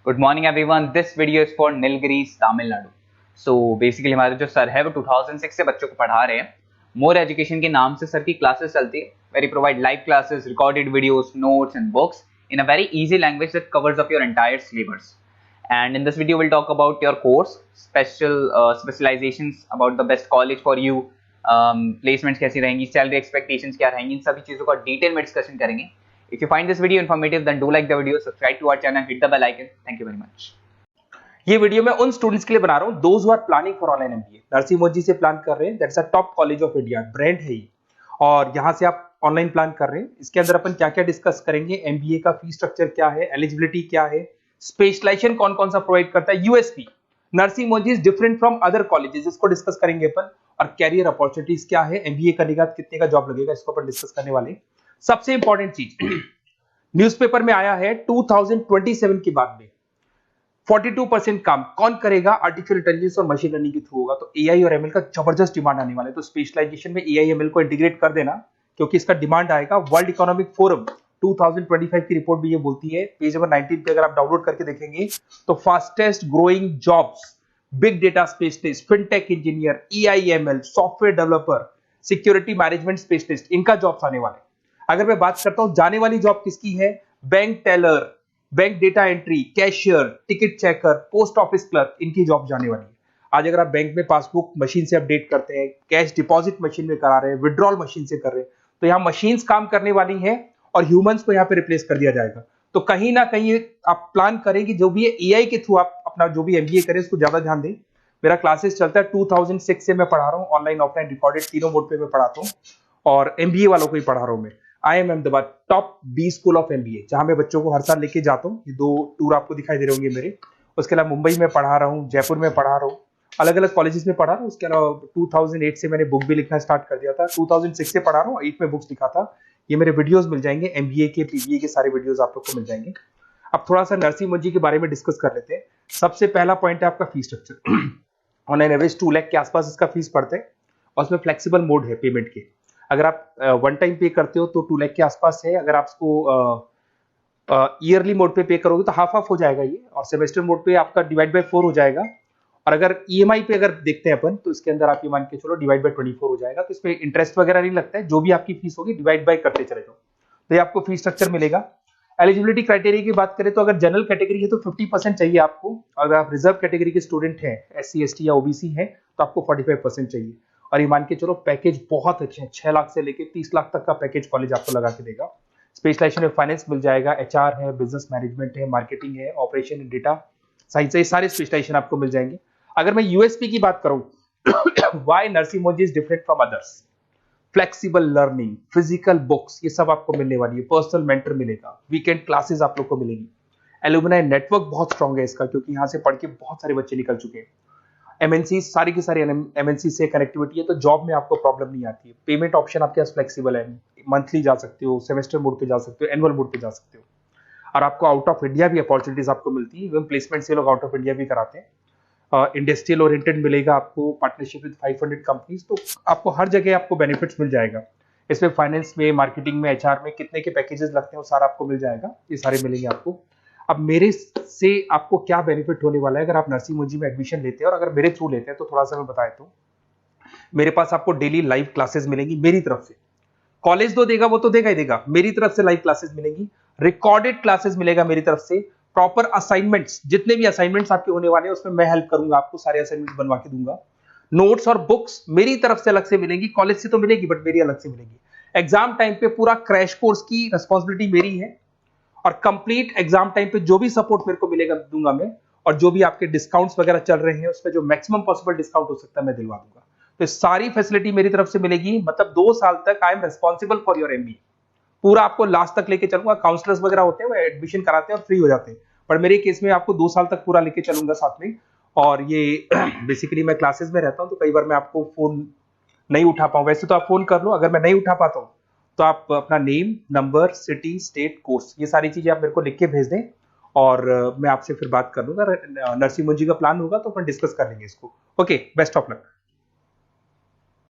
Good morning everyone, this video is for Nilgiris Tamil Nadu. So basically हमारे जो sir है वो 2006 से बच्चों को पढ़ा रहे हैं। मोर एजुकेशन के नाम से सर की क्लासेस चलती है, very provide live classes, recorded videos, notes and books in a very easy language that covers up your entire syllabus. And in this video we'll talk about your course, specializations, about the best college for you, placements कैसी रहेंगी, salary expectations क्या रहेंगी, इन सभी चीजों का detail में discussion करेंगे। If you find this video informative then do like the video, subscribe to our channel, hit the bell icon. Thank you very much. ये वीडियो मैं उन स्टूडेंट्स के लिए बना रहा हूं those who are planning for online MBA. Narsee Monjee से plan कर रहे हैं, that's a top college of India, brand है ये, और यहां से आप ऑनलाइन प्लान कर रहे हैं। इसके अंदर अपन क्या क्या डिस्कस करेंगे, एमबीए का फी स्ट्रक्चर क्या है, एलिजिबिलिटी क्या है, स्पेशलाइजेशन कौन कौन सा प्रोवाइड करता है, USP Narsee Monjee is different from other colleges, इसको डिस्कस करेंगे अपन। और कैरियर अपॉर्चुनिटीज क्या है, एमबीए करने के बाद कितने का जॉब लगेगा, इसको अपन डिस्कस करने वाले। सबसे इंपॉर्टेंट चीज न्यूज़पेपर में आया है 2027 के बाद में 42% काम कौन करेगा, आर्टिफिशियल इंटेलिजेंस और मशीन लर्निंग के थ्रू होगा। तो एआई और एमएल का जबरदस्त डिमांड आने वाला है, तो स्पेशलाइजेशन में एआई एमएल को इंटीग्रेट कर देना, क्योंकि इसका डिमांड आएगा। वर्ल्ड इकोनॉमिक फोरम 2025 की रिपोर्ट भी ये बोलती है, पेज नंबर 19 पे अगर आप डाउनलोड करके देखेंगे तो fastest growing jobs, big data specialist, fintech engineer, AIML, software developer, security management specialist, इनका जॉब्स आने वाले। अगर मैं बात करता हूं जाने वाली जॉब किसकी है, bank teller, bank data entry, cashier, ticket checker, post office clerk, इनकी जॉब जाने वाली है। आज अगर आप बैंक में पासबुक मशीन से अपडेट करते हैं, कैश डिपॉजिट मशीन में करा रहे हैं, विड्रॉल मशीन से कर रहे हैं, तो यहाँ मशीन्स काम करने वाली है और ह्यूमंस को यहाँ पे रिप्लेस कर दिया जाएगा। तो कहीं ना कहीं आप प्लान करें कि जो भी एआई के थ्रू आप अपना जो भी एमबीए करें उसको ज्यादा ध्यान दें। मेरा क्लासेस चलता है 2006 से मैं पढ़ा रहा हूँ, ऑनलाइन ऑफलाइन रिकॉर्डेड तीनों मोड पे मैं पढ़ाता हूँ, और एमबीए वालों को ही पढ़ा रहा हूँ मैं। I am Ahmedabad top B school of MBA, जहां मैं बच्चों को हर साल लेके जाता हूँ। ये 2 टूर आपको दिखाई दे रहे होंगे मेरे। उसके अलावा मुंबई में पढ़ा रहा हूँ, जयपुर में पढ़ा रहा हूँ, अलग अलग कॉलेजेस में पढ़ा रहा हूँ। उसके अलावा 2008 से मैंने बुक भी लिखना स्टार्ट कर दिया था, 2006 से पढ़ा रहा हूँ, 8 में बुक्स लिखा था। ये मेरे वीडियोस मिल जाएंगे, एमबीए के, पीबीए के सारे वीडियोस आप लोग को मिल जाएंगे। अब थोड़ा सा नरसिंह मोदी के बारे में डिस्कस कर लेते हैं। सबसे पहला पॉइंट है आपका fees structure. Online average 2 lakh के आसपास इसका फीस पड़ता है, और उसमें फ्लेक्सिबल मोड है पेमेंट के। अगर आप वन टाइम पे करते हो तो 2 लाख के आसपास है, अगर आप इसको ईयरली मोड पे करोगे तो हाफ हाफ हो जाएगा ये, और सेमेस्टर मोड पे आपका डिवाइड बाय 4 हो जाएगा। और अगर ईएमआई पे अगर देखते हैं अपन तो इसके अंदर आप ये मान के चलो डिवाइड बाय 24 हो जाएगा। तो इसमें इंटरेस्ट वगैरह नहीं लगता है, जो भी आपकी फीस होगी डिवाइड बाय करते चले जाओ, तो ये आपको फीस स्ट्रक्चर मिलेगा। एलिजिबिलिटी क्राइटेरिया की बात करें तो अगर जनरल कैटेगरी है तो 50% चाहिए आपको, अगर आप रिजर्व कैटेगरी के स्टूडेंट हैं, एससी एसटी या ओबीसी हैं, तो आपको 45% चाहिए। और ये मान के चलो पैकेज बहुत अच्छे हैं, 6 लाख से लेके 30 लाख तक का पैकेज कॉलेज आपको लगा के देगा। स्पेशलाइजेशन में फाइनेंस मिल जाएगा, एचआर है, बिजनेस मैनेजमेंट है, मार्केटिंग है, ऑपरेशन एंड डेटा साइंस है, सारे स्पेशलाइजेशन आपको मिल जाएंगे। अगर मैं यूएसपी की बात करूं, why Narsee Monjee is different from others, flexible learning, physical books, ये सब आपको मिलने वाली है। पर्सनल मेंटर मिलेगा, वीकेंड क्लासेस आप लोग को मिलेंगी। एलुमनाई नेटवर्क बहुत स्ट्रांग है इसका, क्योंकि यहाँ से पढ़ के बहुत सारे बच्चे निकल चुके हैं। एमएनसी, सारी की सारी एमएनसी से कनेक्टिविटी है, तो जॉब में आपको प्रॉब्लम नहीं आती है। पेमेंट ऑप्शन आपके पास फ्लेक्सिबल है, मंथली जा सकते हो, सेमेस्टर मोड पे जा सकते हो, एनुअल मोड पे जा सकते हो। और आपको आउट ऑफ इंडिया भी अपॉर्चुनिटीज आपको मिलती है, इवन प्लेसमेंट से लोग आउट ऑफ इंडिया भी कराते हैं। इंडस्ट्रियल ओरिएंटेड मिलेगा आपको, पार्टनरशिप विद 500 कंपनीज, तो आपको हर जगह आपको बेनिफिट्स मिल जाएगा। इसमें फाइनेंस में, मार्केटिंग में, एचआर में कितने के पैकेजेस लगते हैं वो सारा आपको मिल जाएगा, ये सारे मिलेंगे आपको। अब मेरे से आपको क्या बेनिफिट होने वाला है अगर आप नरसिंह मोदी में एडमिशन लेते हैं, और अगर मेरे थ्रू लेते हैं तो थोड़ा सा मैं बताया तो मेरे पास आपको डेली लाइव क्लासेस मिलेंगी मेरी तरफ से। कॉलेज तो देगा, वो तो देगा ही देगा, मेरी तरफ से लाइव क्लासेस मिलेंगी, रिकॉर्डेड क्लासेस मिलेगा मेरी तरफ से, प्रॉपर असाइनमेंट्स, जितने भी असाइनमेंट्स आपके होने वाले हैं उसमें मैं हेल्प करूंगा, आपको सारे असाइनमेंट्स बनवा के दूंगा। नोट्स और बुक्स मेरी तरफ से अलग से मिलेंगी, कॉलेज से तो मिलेगी बट मेरी अलग से मिलेगी। एग्जाम टाइम पे पूरा क्रैश कोर्स की रिस्पॉन्सिबिलिटी मेरी है, और कंप्लीट एग्जाम टाइम पे जो भी सपोर्ट मेरे को मिलेगा दूंगा मैं, और जो भी आपके डिस्काउंट्स वगैरह चल रहे हैं उसमें जो मैक्सिमम पॉसिबल डिस्काउंट हो सकता है मैं दिलवा दूंगा। तो सारी फैसिलिटी मेरी तरफ से मिलेगी, मतलब 2 साल तक I am responsible for your MB, पूरा आपको लास्ट तक लेके चलूंगा। काउंसलर्स वगैरह होते हैं वो एडमिशन कराते हैं और फ्री हो जाते हैं, पर मेरे केस में आपको 2 साल तक पूरा लेके चलूंगा साथ में। और ये बेसिकली मैं क्लासेस में रहता हूं, तो कई बार मैं आपको फोन नहीं उठा पाऊं, वैसे तो आप फोन कर लो, अगर मैं नहीं उठा पाता हूं तो आप अपना name, number, city, state, course, ये सारी चीजें आप मेरे को लिख के भेज दें, और मैं आपसे फिर बात कर लूंगा। नरसिंह मोदी का प्लान होगा तो अपन डिस्कस कर लेंगे इसको। Okay, best of luck.